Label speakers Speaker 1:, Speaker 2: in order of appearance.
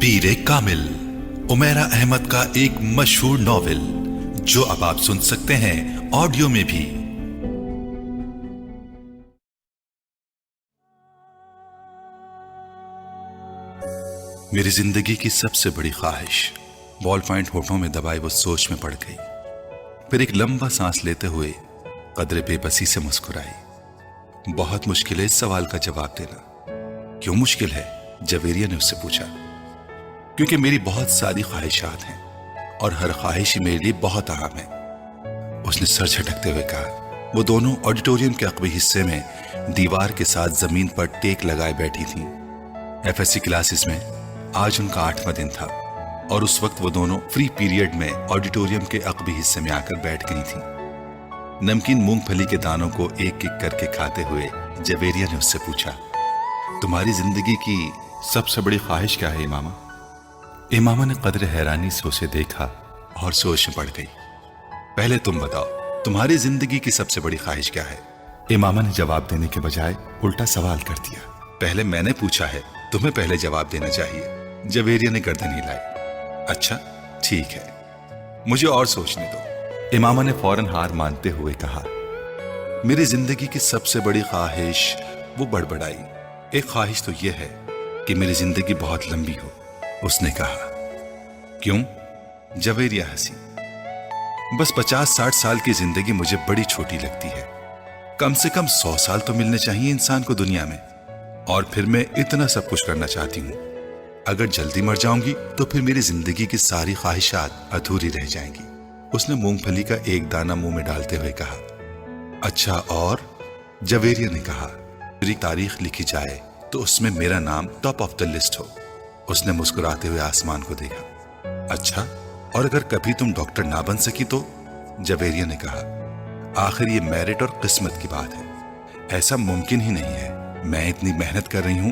Speaker 1: पीरे कामिल, Umaira Ahmad का एक मशहूर नॉवेल जो अब आप सुन सकते हैं ऑडियो में भी। मेरी जिंदगी की सबसे बड़ी ख्वाहिश बॉल पॉइंट होठों में दबाए वो सोच में पड़ गई। फिर एक लंबा सांस लेते हुए कदरे बेबसी से मुस्कुराई। बहुत मुश्किल है इस सवाल का जवाब देना। क्यों मुश्किल है? जवेरिया ने उससे पूछा। क्योंकि मेरी बहुत सारी ख्वाहिशात हैं और हर ख्वाहिश मेरे लिए बहुत अहम है, उसने सर झटकते हुए कहा। वो दोनों ऑडिटोरियम के अकबी हिस्से में दीवार के साथ जमीन पर टेक लगाए बैठी थीं। एफएससी क्लासेस में आज उनका 8वां दिन था और उस वक्त वो दोनों फ्री पीरियड में ऑडिटोरियम के अकबी हिस्से में आकर बैठ गई थीं। नमकीन मूंगफली के दानों को एक एक करके खाते हुए जवेरिया ने उससे पूछा, तुम्हारी जिंदगी की सबसे बड़ी ख्वाहिश क्या है इमामा? इमामा ने कदर हैरानी से उसे देखा और सोच में पड़ गई। पहले तुम बताओ, तुम्हारी जिंदगी की सबसे बड़ी ख्वाहिश क्या है? इमामा ने जवाब देने के बजाय उल्टा सवाल कर दिया। पहले मैंने पूछा है, तुम्हें पहले जवाब देना चाहिए। जवेरिया ने गर्दन हिलाई। अच्छा ठीक है, मुझे और सोचने दो। इमामा ने फौरन हार मानते हुए कहा, मेरी जिंदगी की सबसे बड़ी ख्वाहिश। वो बड़बड़ाई। एक ख्वाहिश तो यह है कि मेरी जिंदगी बहुत लंबी हो, उसने कहा। क्यों? जवेरिया हंसी। बस 50-60 साल की जिंदगी मुझे बड़ी छोटी लगती है। कम से कम 100 साल तो मिलने चाहिए इंसान को दुनिया में, और फिर मैं इतना सब कुछ करना चाहती हूँ। अगर जल्दी मर जाऊंगी तो फिर मेरी जिंदगी की सारी ख्वाहिशात अधूरी रह जाएंगी। उसने मूंगफली का एक दाना मुंह में डालते हुए कहा। अच्छा और? जवेरिया ने कहा, मेरी तारीख लिखी जाए तो उसमें मेरा नाम टॉप ऑफ द लिस्ट हो। उसने मुस्कुराते हुए आसमान को देखा। अच्छा और अगर कभी तुम डॉक्टर ना बन सकी तो? जवेरिया ने कहा। आखिर ये मेरिट और किस्मत की बात है, ऐसा मुमकिन ही नहीं है। मैं इतनी मेहनत कर रही हूं